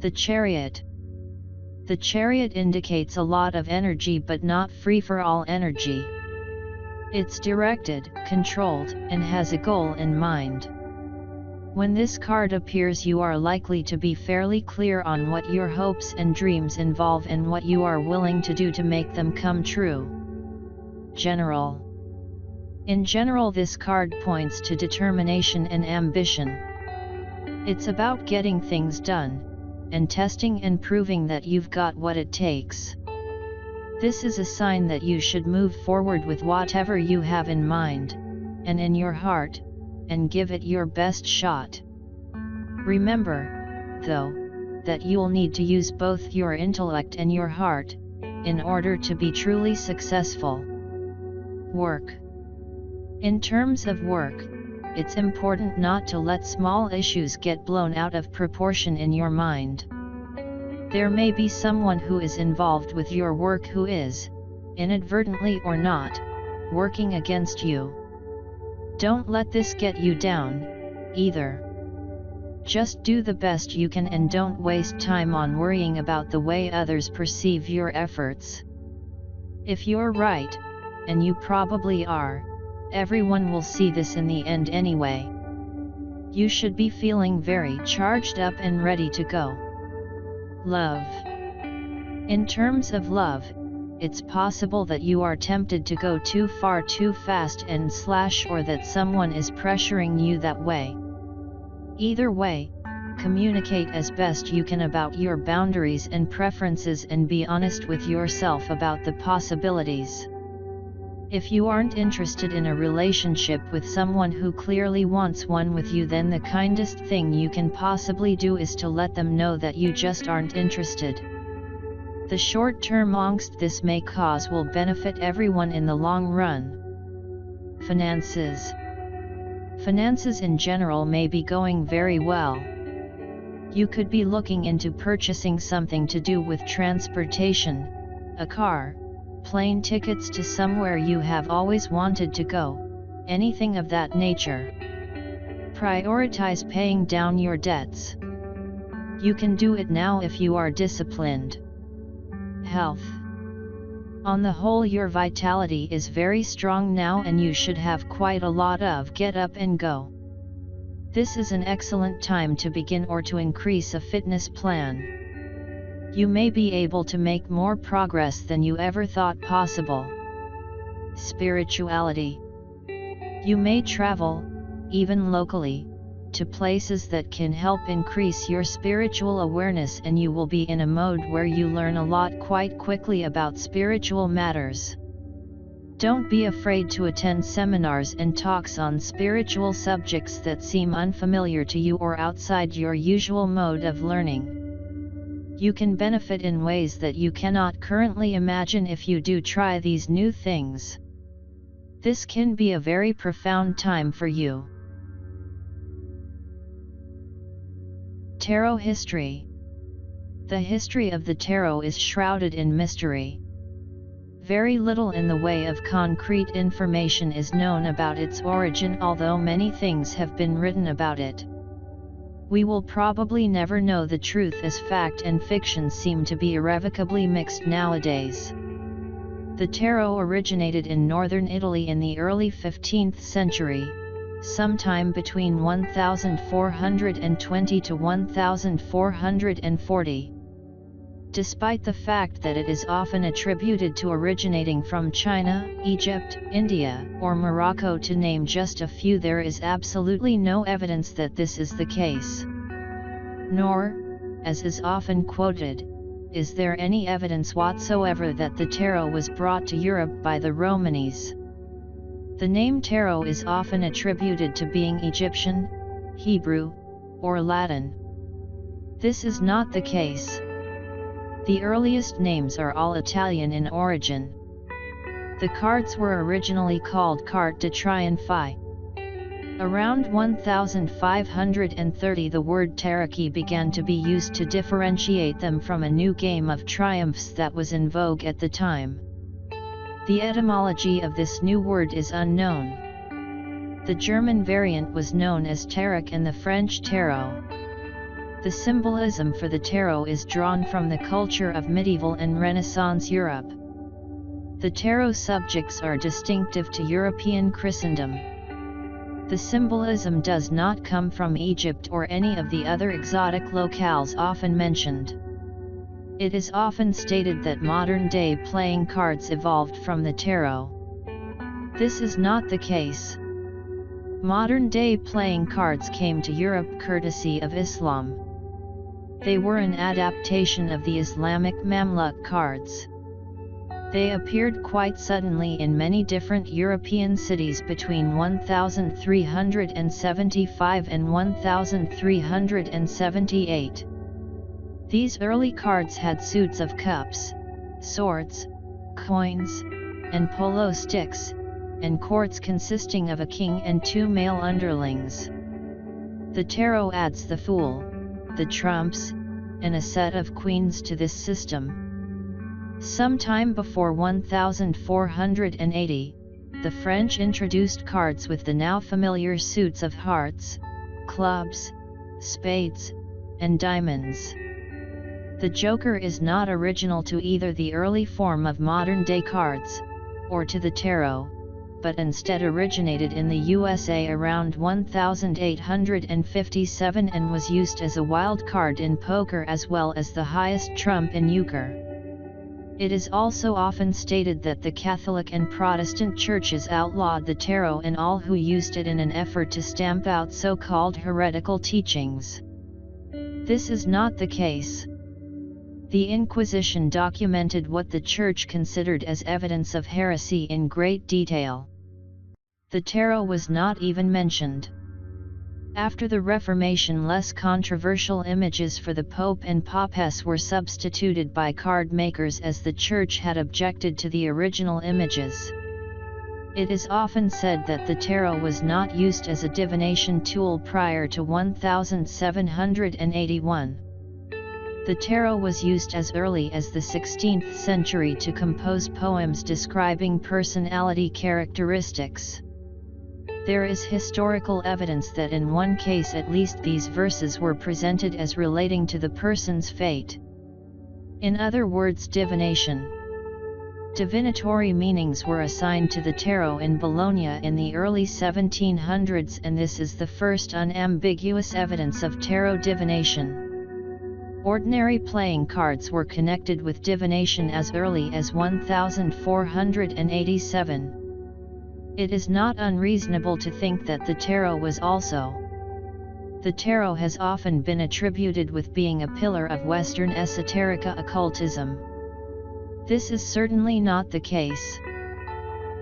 The Chariot. The Chariot indicates a lot of energy but not free-for-all energy. It's directed, controlled, and has a goal in mind. When this card appears, you are likely to be fairly clear on what your hopes and dreams involve and what you are willing to do to make them come true. General. In general, this card points to determination and ambition. It's about getting things done, and testing and proving that you've got what it takes. This is a sign that you should move forward with whatever you have in mind, and in your heart, and give it your best shot. Remember, though, that you'll need to use both your intellect and your heart, in order to be truly successful. Work. In terms of work, it's important not to let small issues get blown out of proportion in your mind. There may be someone who is involved with your work who is, inadvertently or not, working against you. Don't let this get you down, either. Just do the best you can and don't waste time on worrying about the way others perceive your efforts. If you're right, and you probably are, everyone will see this in the end anyway. You should be feeling very charged up and ready to go. Love. In terms of love, it's possible that you are tempted to go too far too fast or that someone is pressuring you that way. Either way, communicate as best you can about your boundaries and preferences and be honest with yourself about the possibilities. If you aren't interested in a relationship with someone who clearly wants one with you, then the kindest thing you can possibly do is to let them know that you just aren't interested. The short-term angst this may cause will benefit everyone in the long run. Finances. Finances in general may be going very well. You could be looking into purchasing something to do with transportation, a car, plane tickets to somewhere you have always wanted to go, anything of that nature. Prioritize paying down your debts. You can do it now if you are disciplined. Health. On the whole, your vitality is very strong now and you should have quite a lot of get up and go. This is an excellent time to begin or to increase a fitness plan. You may be able to make more progress than you ever thought possible. Spirituality. You may travel, even locally, to places that can help increase your spiritual awareness, and you will be in a mode where you learn a lot quite quickly about spiritual matters. Don't be afraid to attend seminars and talks on spiritual subjects that seem unfamiliar to you or outside your usual mode of learning. You can benefit in ways that you cannot currently imagine if you do try these new things. This can be a very profound time for you. Tarot history. The history of the tarot is shrouded in mystery. Very little in the way of concrete information is known about its origin, although many things have been written about it. We will probably never know the truth, as fact and fiction seem to be irrevocably mixed nowadays. The tarot originated in northern Italy in the early 15th century, sometime between 1420 to 1440. Despite the fact that it is often attributed to originating from China, Egypt, India, or Morocco, to name just a few, there is absolutely no evidence that this is the case. Nor, as is often quoted, is there any evidence whatsoever that the tarot was brought to Europe by the Romanis. The name tarot is often attributed to being Egyptian, Hebrew, or Latin. This is not the case. The earliest names are all Italian in origin. The cards were originally called carte de triomphe. Around 1530 the word tarocchi began to be used to differentiate them from a new game of triumphs that was in vogue at the time. The etymology of this new word is unknown. The German variant was known as tarot and the French tarot. The symbolism for the tarot is drawn from the culture of medieval and Renaissance Europe. The tarot subjects are distinctive to European Christendom. The symbolism does not come from Egypt or any of the other exotic locales often mentioned. It is often stated that modern-day playing cards evolved from the tarot. This is not the case. Modern-day playing cards came to Europe courtesy of Islam. They were an adaptation of the Islamic Mamluk cards. They appeared quite suddenly in many different European cities between 1375 and 1378. These early cards had suits of cups, swords, coins, and polo sticks, and courts consisting of a king and two male underlings. The tarot adds the Fool, the trumps, and a set of queens to this system. Sometime before 1480, the French introduced cards with the now familiar suits of hearts, clubs, spades, and diamonds. The Joker is not original to either the early form of modern-day cards, or to the tarot, but instead originated in the USA around 1857 and was used as a wild card in poker as well as the highest trump in euchre. It is also often stated that the Catholic and Protestant churches outlawed the tarot and all who used it in an effort to stamp out so-called heretical teachings. This is not the case. The Inquisition documented what the Church considered as evidence of heresy in great detail. The tarot was not even mentioned. After the Reformation, less controversial images for the Pope and Papess were substituted by card makers as the Church had objected to the original images. It is often said that the tarot was not used as a divination tool prior to 1781. The tarot was used as early as the 16th century to compose poems describing personality characteristics. There is historical evidence that in one case at least these verses were presented as relating to the person's fate. In other words, divination. Divinatory meanings were assigned to the tarot in Bologna in the early 1700s, and this is the first unambiguous evidence of tarot divination. Ordinary playing cards were connected with divination as early as 1487. It is not unreasonable to think that the tarot was also. The tarot has often been attributed with being a pillar of Western esoterica occultism. This is certainly not the case.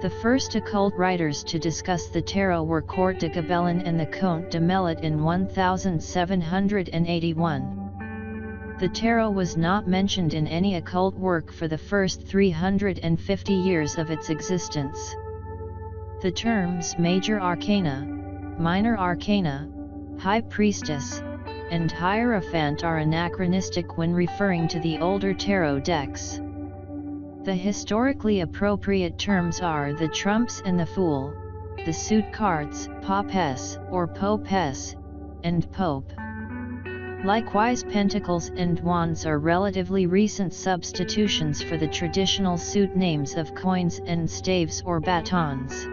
The first occult writers to discuss the tarot were Court de Gabellin and the Comte de Melot in 1781. The tarot was not mentioned in any occult work for the first 350 years of its existence. The terms Major Arcana, Minor Arcana, High Priestess, and Hierophant are anachronistic when referring to the older tarot decks. The historically appropriate terms are the Trumps and the Fool, the suit cards, Papess or Popess, and Pope. Likewise, Pentacles and Wands are relatively recent substitutions for the traditional suit names of coins and staves or batons.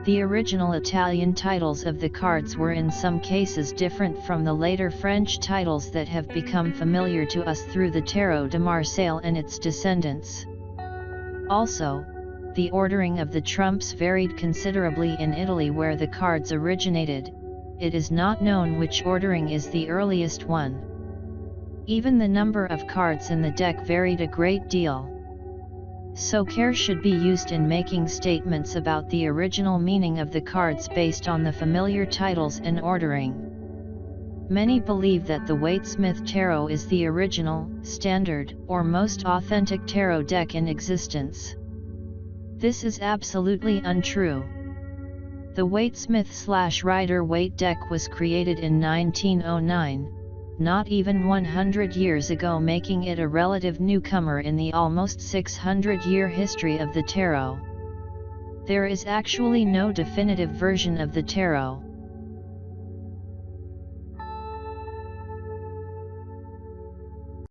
The original Italian titles of the cards were in some cases different from the later French titles that have become familiar to us through the Tarot de Marseille and its descendants. Also, the ordering of the trumps varied considerably in Italy where the cards originated. It is not known which ordering is the earliest one. Even the number of cards in the deck varied a great deal. So care should be used in making statements about the original meaning of the cards based on the familiar titles and ordering. Many believe that the Waite-Smith Tarot is the original, standard, or most authentic tarot deck in existence. This is absolutely untrue. The Waite-Smith/Rider-Waite deck was created in 1909. Not even 100 years ago, making it a relative newcomer in the almost 600-year history of the tarot. There is actually no definitive version of the tarot.